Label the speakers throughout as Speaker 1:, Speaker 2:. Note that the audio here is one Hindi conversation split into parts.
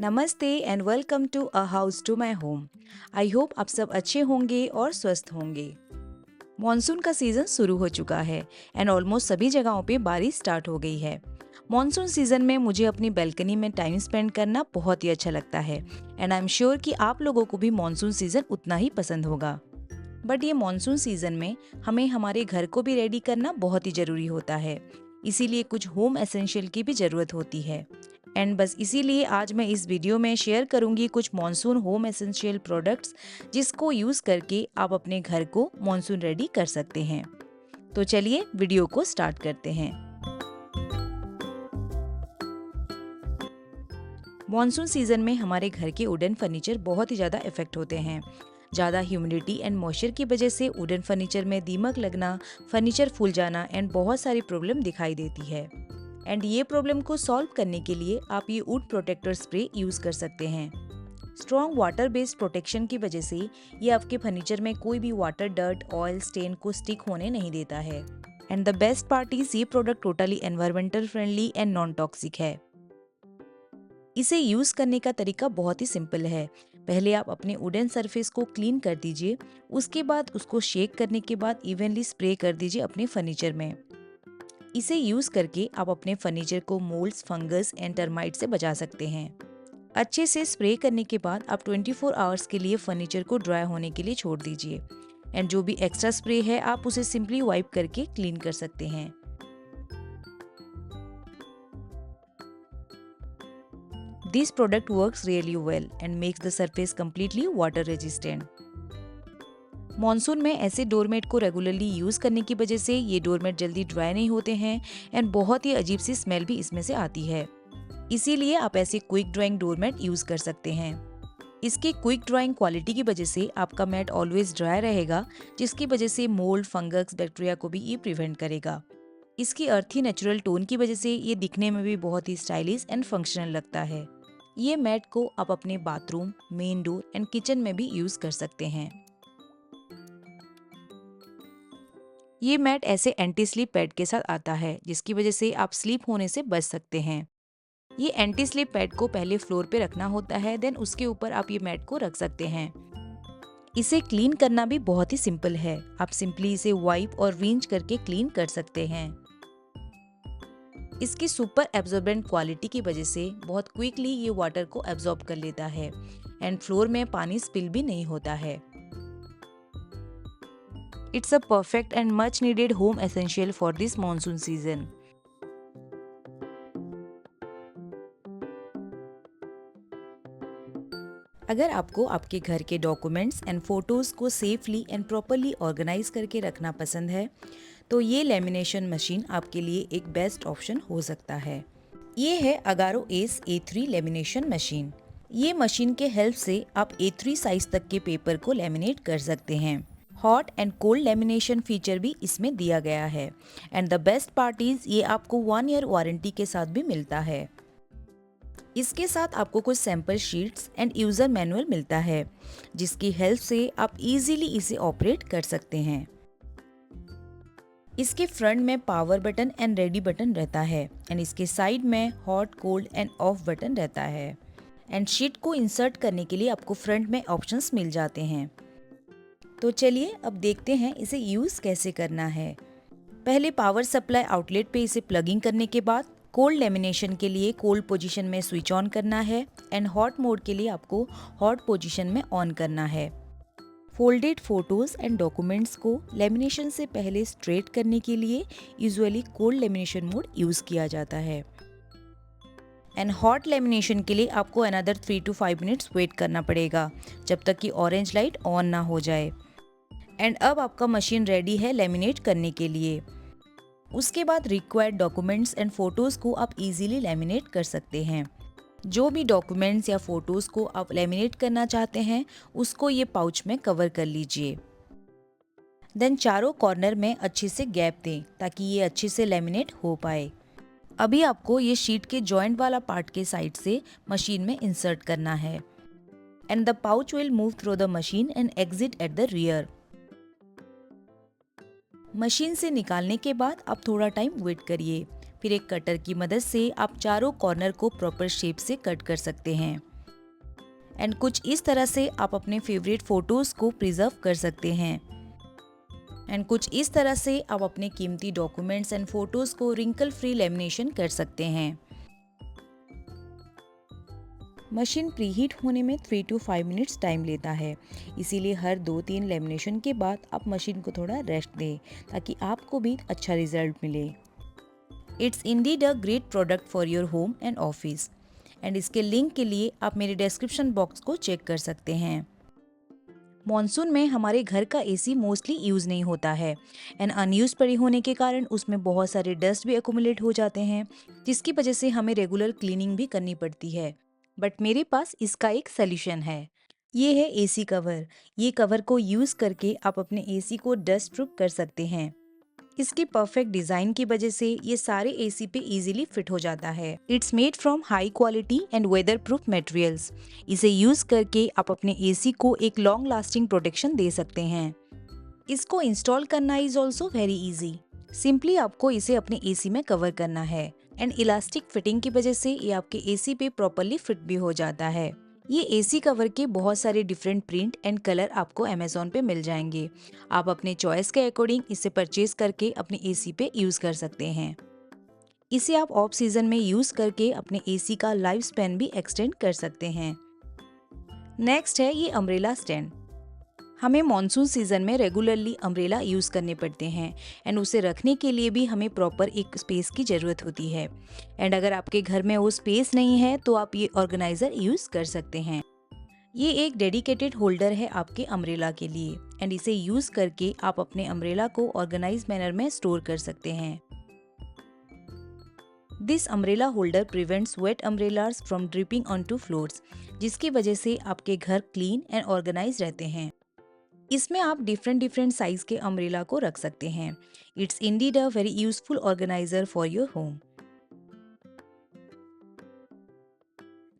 Speaker 1: नमस्ते and welcome to a house to my home. I hope आप सब अच्छे होंगे और स्वस्थ होंगे। मॉनसून का सीजन शुरू हो चुका है एंड ऑलमोस्ट सभी जगहों पे बारिश स्टार्ट हो गई है। मॉनसून सीजन में मुझे अपनी बैल्कनी में टाइम स्पेंड करना बहुत ही अच्छा लगता है एंड आई एम श्योर कि आप लोगों को भी मॉनसून सीजन उतना ही पसंद होगा। बट ये मॉनसून सीजन में हमें हमारे घर को भी रेडी करना बहुत ही जरूरी होता है, इसीलिए कुछ होम एसेंशियल की भी जरूरत होती है। एंड बस इसीलिए आज मैं इस वीडियो में शेयर करूंगी कुछ मॉनसून होम एसेंशियल प्रोडक्ट्स जिसको यूज करके आप अपने घर को मॉनसून रेडी कर सकते हैं। तो चलिए वीडियो को स्टार्ट करते हैं। मॉनसून सीजन में हमारे घर के वुडन फर्नीचर बहुत ही ज़्यादा इफेक्ट होते हैं। ज़्यादा ह्यूमिडिटी एंड मॉइस्चर की वजह से वुडन फर्नीचर में दीमक लगना, फर्नीचर फूल जाना एंड बहुत सारी प्रॉब्लम दिखाई देती है। एंड ये प्रॉब्लम को सॉल्व करने के लिए आप ये वुड प्रोटेक्टर स्प्रे यूज कर सकते हैं। स्ट्रॉन्ग वाटर बेस्ड प्रोटेक्शन की वजह से ये आपके फर्नीचर में कोई भी वाटर, डर्ट, ऑयल स्टेन को स्टिक होने नहीं देता है। And the best part is ये product totally environmental friendly and non toxic है। इसे यूज करने का तरीका बहुत ही सिंपल है। पहले आप अपने वुडन सरफेस को क्लीन कर दीजिए, उसके बाद उसको शेक करने के बाद इवनली स्प्रे कर दीजिए अपने फर्नीचर में। इसे यूज करके आप अपने फर्नीचर को मोल्ड्स, फंगस एंड टर्माइट से बचा सकते हैं। अच्छे से स्प्रे करने के बाद आप 24 आवर्स के लिए फर्नीचर को ड्राई होने के लिए छोड़ दीजिए। एंड जो भी एक्स्ट्रा स्प्रे है आप उसे सिंपली वाइप करके क्लीन कर सकते हैं। This product works really well and makes the surface completely water resistant. Monsoon में ऐसे डोरमेट को रेगुलरली यूज करने की वजह से ये डोरमेट जल्दी ड्राई नहीं होते हैं एंड बहुत ही अजीब सी स्मेल भी इसमें से आती है। इसीलिए आप ऐसे क्विक ड्राइंग डोरमेट यूज कर सकते हैं। इसकी क्विक ड्राइंग क्वालिटी की वजह से आपका मैट ऑलवेज ड्राई रहेगा, जिसकी वजह से मोल्ड, फंगस, बैक्टीरिया को भी ये प्रिवेंट करेगा। इसकी अर्थी नेचुरल टोन की वजह से ये दिखने में भी बहुत ही स्टाइलिश एंड फंक्शनल लगता है। ये मैट को आप अपने bathroom, main door and kitchen में भी यूज कर सकते हैं। ये मैट ऐसे एंटी स्लिप पैड के साथ आता है, जिसकी वजह से आप स्लीप होने से बच सकते हैं। ये एंटी स्लिप पैड को पहले फ्लोर पे रखना होता है, देन उसके ऊपर आप ये मैट को रख सकते हैं। इसे क्लीन करना भी बहुत ही सिंपल है। आप सिंपली इसे वाइप और रिंच करके क्लीन कर सकते हैं। इसकी सुपर एब्जॉर्बेंट क्वालिटी की वजह से बहुत क्विकली ये वाटर को एब्जॉर्ब कर लेता है एंड फ्लोर में पानी स्पिल भी नहीं होता है। It's a perfect and much needed home essential for this monsoon season. अगर आपको आपके घर के डॉक्यूमेंट्स एंड फोटोज को सेफली एंड प्रॉपरली ऑर्गेनाइज करके रखना पसंद है, तो ये लेमिनेशन मशीन आपके लिए एक बेस्ट ऑप्शन हो सकता है। ये है Agaro S A3 lamination machine. ये मशीन के हेल्प से आप A3 साइज तक के पेपर को लेमिनेट कर सकते हैं। Hot and cold lamination feature भी इसमें दिया गया है and the best part is ये आपको 1 ईयर वारंटी के साथ भी मिलता है। इसके साथ आपको कुछ sample sheets and user manual मिलता है, जिसकी हेल्प से आप इजीली इसे ऑपरेट कर सकते हैं। इसके फ्रंट में power button and ready button रहता है एंड इसके साइड में hot, cold end off button रहता है। एंड शीट को इंसर्ट करने के लिए आपको फ्रंट में ऑप्शंस मिल जाते हैं। तो चलिए अब देखते हैं इसे यूज कैसे करना है। पहले पावर सप्लाई आउटलेट पे इसे प्लगिंग करने के बाद कोल्ड लेमिनेशन के लिए कोल्ड पोजीशन में स्विच ऑन करना है एंड हॉट मोड के लिए आपको हॉट पोजीशन में ऑन करना है। फोल्डेड फोटोज एंड डॉक्यूमेंट्स को लेमिनेशन से पहले स्ट्रेट करने के लिए usually cold lamination mode use किया जाता है एंड हॉट लेमिनेशन के लिए आपको अनदर 3 to 5 मिनट्स वेट करना पड़ेगा, जब तक कि ऑरेंज लाइट ऑन ना हो जाए। एंड अब आपका मशीन रेडी है लेमिनेट करने के लिए। उसके बाद रिक्वायर्ड डॉक्यूमेंट्स एंड फोटोज को आप इजीली लेमिनेट कर सकते हैं। जो भी डॉक्यूमेंट्स या फोटोज को आप लेमिनेट करना चाहते हैं, उसको ये पाउच में कवर कर लीजिए। देन चारों कॉर्नर में अच्छे से गैप दें ताकि ये अच्छे से लेमिनेट हो पाए। अभी आपको ये शीट के जॉइंट वाला पार्ट के साइड से मशीन में इंसर्ट करना है and the pouch will move through the machine and exit at the rear. Machine से निकालने के बाद आप थोड़ा टाइम वेट करिए, फिर एक कटर की मदद से आप चारों कॉर्नर को प्रॉपर शेप से कट कर सकते हैं। एंड कुछ इस तरह से आप अपने फेवरेट फोटोज़ को प्रिजर्व कर सकते हैं। एंड कुछ इस तरह से आप अपने कीमती डॉक्यूमेंट्स एंड फोटोज़ को रिंकल फ्री लेमिनेशन कर सकते हैं। मशीन प्रीहीट होने में 3 to 5 मिनट्स टाइम लेता है, इसीलिए हर 2-3 लेमिनेशन के बाद आप मशीन को थोड़ा रेस्ट दें ताकि आपको भी अच्छा रिजल्ट मिले। It's indeed a great product for your home and office. And इसके लिंक के लिए आप मेरे डिस्क्रिप्शन बॉक्स को चेक कर सकते हैं। मॉनसून में हमारे घर का एसी मोस्टली यूज़ नहीं होता है एंड अनयूज पड़ी होने के कारण उसमें बहुत सारे डस्ट भी एकुमुलेट हो जाते हैं, जिसकी वजह से हमें रेगुलर क्लीनिंग भी करनी पड़ती है। बट मेरे पास इसका एक सल्यूशन है। ये है एसी कवर। ये कवर को यूज़ करके आप अपने एसी को डस्ट प्रूफ कर सकते हैं। इसकी परफेक्ट डिजाइन की वजह से ये सारे एसी पे इजीली फिट हो जाता है। It's made from high quality and weather proof materials. इसे यूज करके आप अपने एसी को एक लॉन्ग लास्टिंग प्रोटेक्शन दे सकते हैं। इसको इंस्टॉल करना is also very easy. Simply आपको इसे अपने एसी में कवर करना है एंड इलास्टिक फिटिंग की वजह से ये आपके एसी पे प्रॉपरली फिट भी हो जाता है। ये एसी कवर के बहुत सारे डिफरेंट प्रिंट एंड कलर आपको अमेज़ॉन पे मिल जाएंगे। आप अपने चॉइस के अकॉर्डिंग इसे परचेज करके अपने एसी पे यूज़ कर सकते हैं। इसे आप ऑफ सीजन में यूज़ करके अपने एसी का लाइफ स्पैन भी एक्सटेंड कर सकते हैं। नेक्स्ट है ये अम्ब्रेला स्टैंड। हमें मॉनसून सीजन में रेगुलरली अम्ब्रेला यूज़ करने पड़ते हैं एंड उसे रखने के लिए भी हमें प्रॉपर एक स्पेस की ज़रूरत होती है। एंड अगर आपके घर में वो स्पेस नहीं है तो आप ये ऑर्गेनाइज़र यूज़ कर सकते हैं। ये एक डेडिकेटेड होल्डर है आपके अम्ब्रेला के लिए एंड इसे यूज़ करके आप अपने अम्ब्रेला को ऑर्गेनाइज मैनर में स्टोर कर सकते हैं। This umbrella holder prevents wet umbrellas from dripping onto floors, जिसकी वजह से आपके घर क्लीन एंड ऑर्गेनाइज रहते हैं। इसमें आप डिफरेंट साइज के अम्ब्रेला को रख सकते हैं। It's indeed a very useful organiser for your home.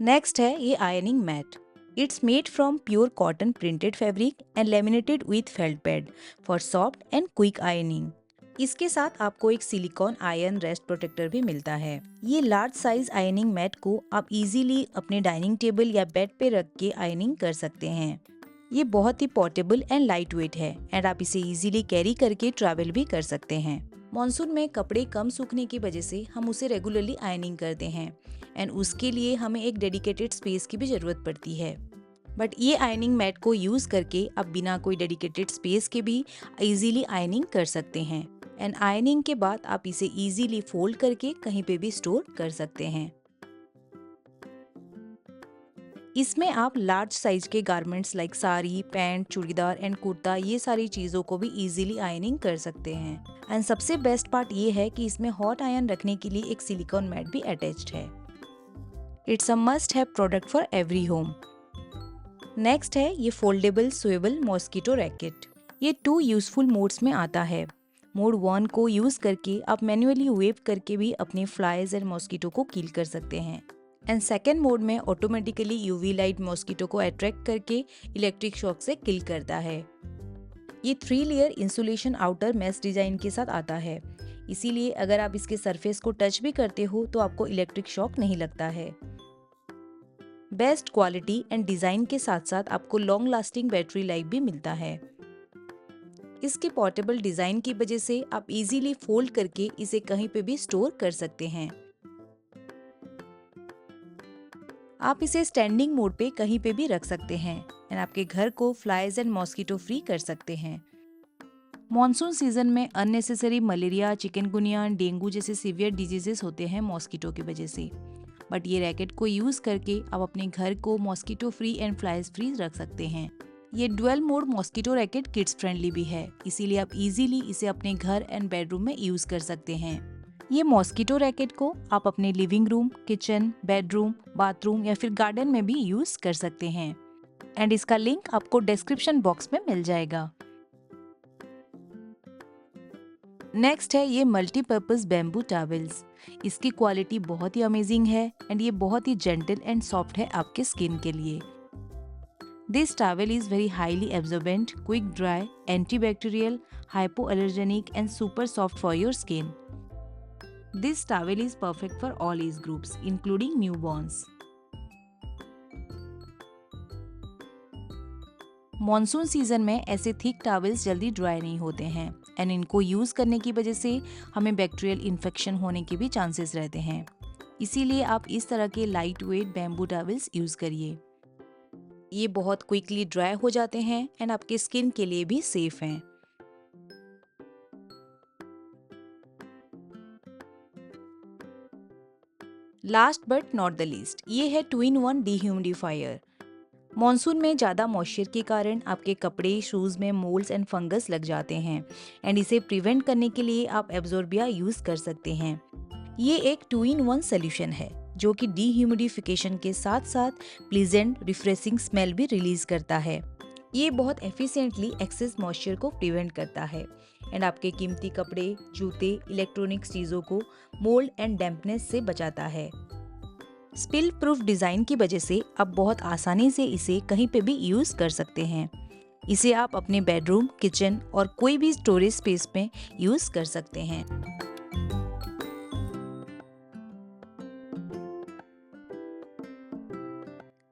Speaker 1: Next है ये ironing mat. It's made from pure cotton printed fabric and laminated with felt pad for soft and quick ironing. इसके साथ आपको एक सिलिकॉन आयरन रेस्ट प्रोटेक्टर भी मिलता है। ये लार्ज साइज आयनिंग मैट को आप इजीली अपने डाइनिंग टेबल या बेड पे रख के आयनिंग कर सकते हैं। ये बहुत ही पोर्टेबल एंड लाइट वेट है एंड आप इसे इजीली कैरी करके ट्रैवल भी कर सकते हैं। मॉनसून में कपड़े कम सूखने की वजह से हम उसे रेगुलरली आयनिंग करते हैं एंड उसके लिए हमें एक डेडिकेटेड स्पेस की भी जरूरत पड़ती है। बट ये आयनिंग मैट को यूज करके आप बिना कोई डेडिकेटेड स्पेस के भी इजीली आयनिंग कर सकते हैं एंड आयनिंग के बाद आप इसे इजीली फोल्ड करके कहीं पे भी स्टोर कर सकते हैं। इसमें आप लार्ज साइज के garments like sari, pant, churidar and kurta, ये सारी चीज़ों को भी इजीली आयनिंग कर सकते हैं। एंड सबसे बेस्ट पार्ट ये है कि इसमें हॉट आयरन रखने के लिए एक सिलिकॉन मैट भी अटैच्ड है। It's a must have product for every home. Next है ये फोल्डेबल स्विवेबल मॉस्किटो रैकेट। ये 2 यूजफुल मोड्स में आता है। मोड 1 को यूज करके आप मैन्युअली वेव करके भी अपने फ्लाइज एंड मॉस्किटो को किल कर सकते हैं एंड सेकेंड मोड में ऑटोमेटिकली यूवी लाइट मॉस्किटो को अट्रैक्ट करके इलेक्ट्रिक शॉक से किल करता है। ये 3 layer insulation outer mesh design के साथ आता है, इसीलिए अगर आप इसके सरफेस को टच भी करते हो तो आपको इलेक्ट्रिक शॉक नहीं लगता है। बेस्ट क्वालिटी एंड डिजाइन के साथ साथ आपको लॉन्ग लास्टिंग बैटरी लाइफ भी मिलता है। इसके पोर्टेबल डिजाइन की वजह से आप इजीली फोल्ड करके इसे कहीं पे भी स्टोर कर सकते हैं। आप इसे स्टैंडिंग मोड पे कहीं पे भी रख सकते हैं एंड आपके घर को फ्लाइज एंड मॉस्किटो फ्री कर सकते हैं। मॉनसून सीजन में अननेसेसरी मलेरिया, चिकनगुनिया, डेंगू जैसे सीवियर डिजीजेस होते हैं मॉस्किटो की वजह से। बट ये रैकेट को यूज करके आप अपने घर को mosquito free and flies free रख सकते हैं। ये dual mode mosquito racket kids friendly भी है, इसीलिए आप इजीली इसे अपने घर एंड बेडरूम में यूज कर सकते हैं। ये मॉस्किटो रैकेट को आप अपने living room, kitchen, bedroom, bathroom या फिर गार्डन में भी यूज कर सकते हैं एंड इसका लिंक आपको डिस्क्रिप्शन बॉक्स में मिल जाएगा। नेक्स्ट है ये मल्टीपर्पज बैम्बू टॉवेल्स। इसकी क्वालिटी बहुत ही अमेजिंग है एंड ये बहुत ही जेंटल एंड सॉफ्ट है आपके स्किन के लिए। This towel is very highly absorbent, quick dry, antibacterial, hypoallergenic and super soft for your skin. This towel is perfect for all age groups, including newborns. Monsoon season में ऐसे थिक टॉवल्स जल्दी ड्राई नहीं होते हैं एंड इनको यूज करने की वजह से हमें बैक्टीरियल इन्फेक्शन होने के भी चांसेस रहते हैं। इसीलिए आप इस तरह के light weight bamboo towels use करिए। ये बहुत क्विकली ड्राई हो जाते हैं एंड आपके स्किन के लिए भी सेफ हैं। Last but not the least, ये है 2-in-1 डिह्यूमिडिफायर। मॉनसून में ज़्यादा मॉइस्चर के कारण आपके कपड़े शूज़ में मोल्ड्स एंड फंगस लग जाते हैं एंड इसे प्रिवेंट करने के लिए आप एब्जॉर्बिया यूज़ कर सकते हैं। ये एक 2-in-1 सोल्यूशन है जो कि डिह्यूमिडिफिकेशन के साथ साथ प्लीजेंट रिफ्रेशिंग स्मेल भी रिलीज करता है। ये बहुत एफिशिएंटली एक्सेस मॉइस्चर को प्रिवेंट करता है एंड आपके कीमती कपड़े, जूते, इलेक्ट्रॉनिक्स चीज़ों को मोल्ड एंड डैम्पनेस से बचाता है। स्पिल प्रूफ डिज़ाइन की वजह से आप बहुत आसानी से इसे कहीं पे भी यूज़ कर सकते हैं। इसे आप अपने बेडरूम, किचन और कोई भी स्टोरेज स्पेस में यूज़ कर सकते हैं।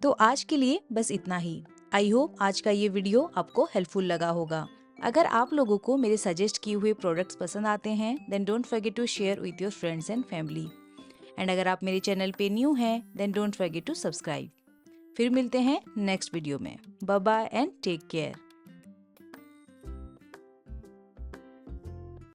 Speaker 1: तो आज के लिए बस इतना ही। आई होप आज का ये वीडियो आपको हेल्पफुल लगा होगा। अगर आप लोगों को मेरे सजेस्ट किए हुए प्रोडक्ट्स पसंद आते हैं then don't forget to share with your friends and family. And अगर आप मेरे चैनल पे न्यू हैं then don't forget to subscribe. फिर मिलते हैं नेक्स्ट वीडियो में। Bye bye and take care.